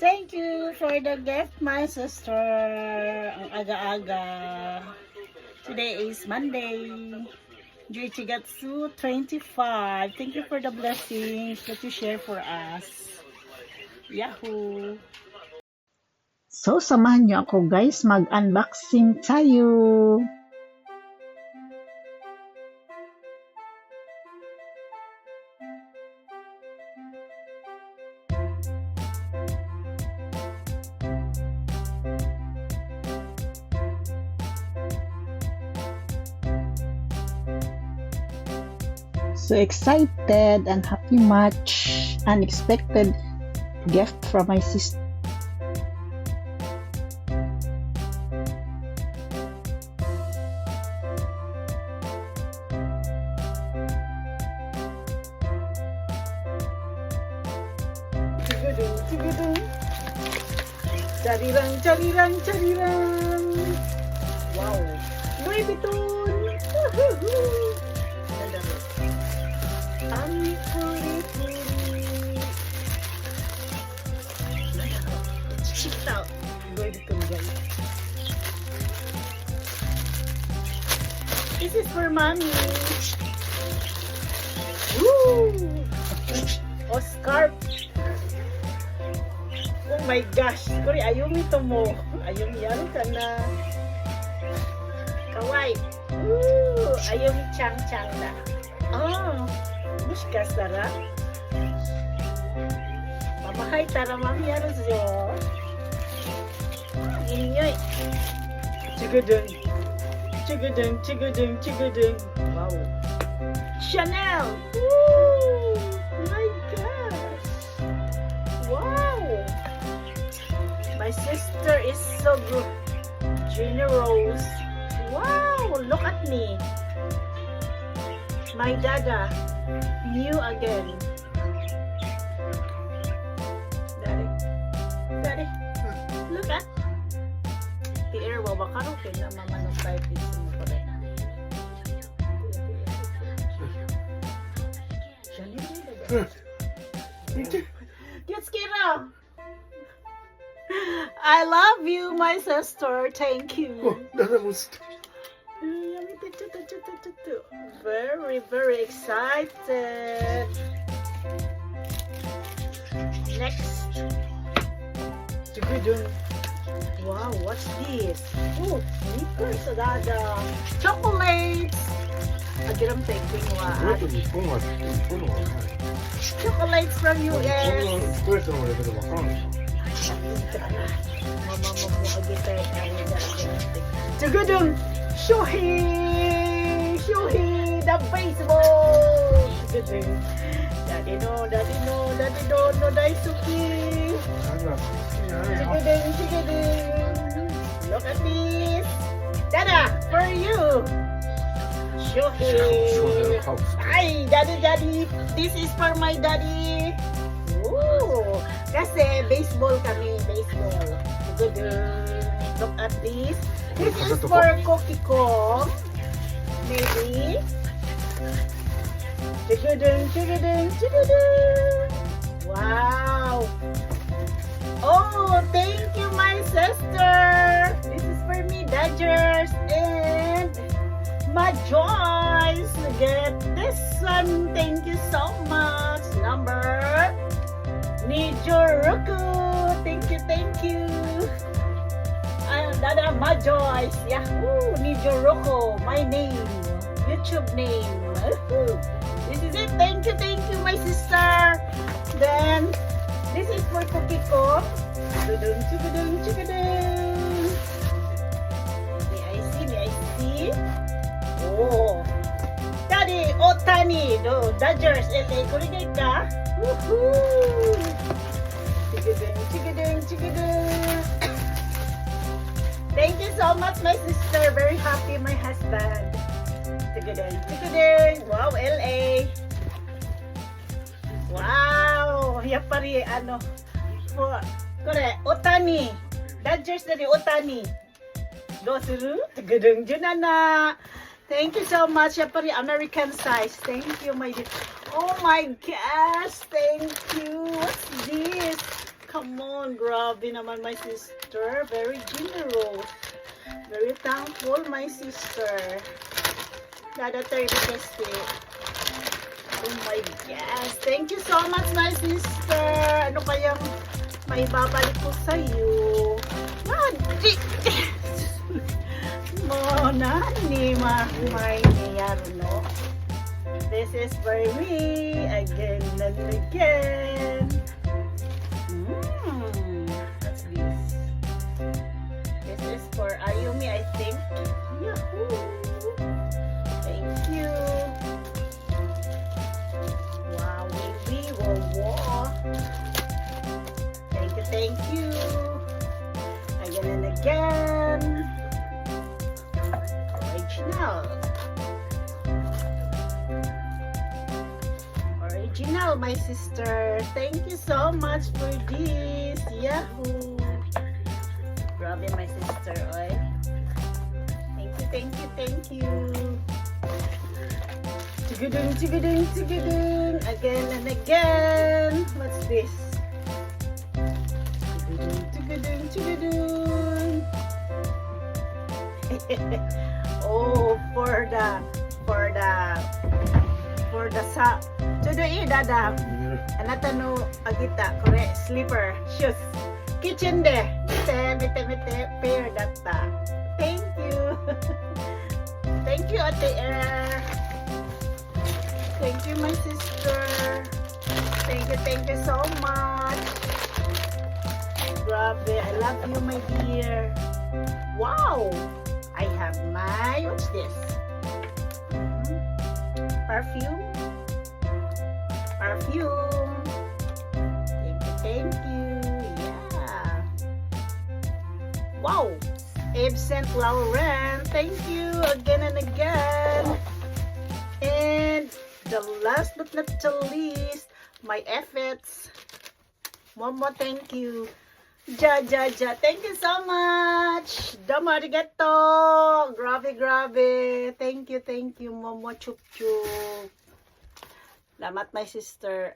Thank you for the gift, my sister. Ang aga-aga. Today is Monday. Juichigatsu 25. Thank you for the blessings that you share for us. Yahoo! So, samahan niyo ako guys, mag-unboxing tayo. So excited and happy much unexpected gift from my sister. Tigadung. Carirang, carirang, carirang. Wow. Louis Vuitton. Ang puri-puri. Check it out. Louis Vuitton, guys. This is for mommy. Woo! Oh, scarf. Oh my gosh. Kuri, ayumi to mo. Ayumi yaro ka na. Kawaii. Woo! Ayumi chang-chang na. Oh. Mushikashitara. Mamahaytara mami yaru yo. Inyoi. Chigadung. Chigadung, chigadung, chigadung. Wow. Chanel. Woo! My gosh. Wow. My sister is so good. Generous. Wow, look at me. My dada. New again. Daddy. Look at. The air wa bakaro kina mamanong type is mo pa rin. Get scared. I love you, my sister. Thank you. Very, very excited. Next. Wow, what's this? Oh, sneakers. Dada. Chocolates. Agiram taking wa. Chocolates from US. Tugadung. Shohei, the baseball. Daddy no, Daisuke. Chigadung. Look at this. Dada, for you. Shohei. Ay, daddy. This is for my daddy. Ooh, kasi baseball kami, baseball. Look at this. This is for Kokiko. Maybe. Chigadung. Wow. Oh, thank you, my sister. This is for me, Dodgers. And my Joyce. Get this one. Thank you so much. Number Nijuruku. Thank you. Dada Majoyce. Yahoo! Nijuruku. My name. YouTube name. This is it. Thank you, my sister. Then, this is for Kokiko. Chigadung. May I see? Oh. Daddy, Otani. No, Dodgers, LA. Kurigay ka? Woohoo! Chigadung. Thank you so much, my sister. Very happy, my husband. Chigadung. Wow, LA. Wow. Yapari, kore, Otani. Dodgers na ni Otani. Do suru? Chigadung junana. Thank you so much. Yapari, American size. Thank you, my dear. Oh my gosh. Thank you. What's this? Come on, bro. Grabe naman, my sister. Very generous. Very thankful, my sister. Dada 30 kasi. Oh my gosh. Thank you so much, my sister. Ano kayang may babalik ko sa'yo? Mo nani may no? This is for me again and again. What's this? This is for Ayumi, I think. Yahoo! Thank you. Wow, wow. Thank you. Again and again. Original, my sister. Thank you so much for this. Yahoo! Grabe, my sister. Oy. Thank you. Tigading. Again and again. What's this? Tigading. Oh, for the sa today dada anata no agita correct slipper shoes kitchen de mite pair data. Thank you. Thank you, Ate Air. Thank you, my sister. Thank you so much. Grabe, I love you, my dear. Wow, I have my, what's this? Perfume. Thank you. Yeah. Wow. Yves Saint Laurent. Thank you again and again. And the last but not the least, my efforts. Momo, thank you. Ja. Thank you so much. Domo arigato. Grabe. Thank you, Momo Chup. Lamat, my sister.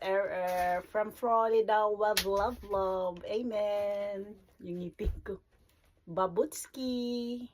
From Florida. Love. Amen. Yung ngipin ko. Babutski.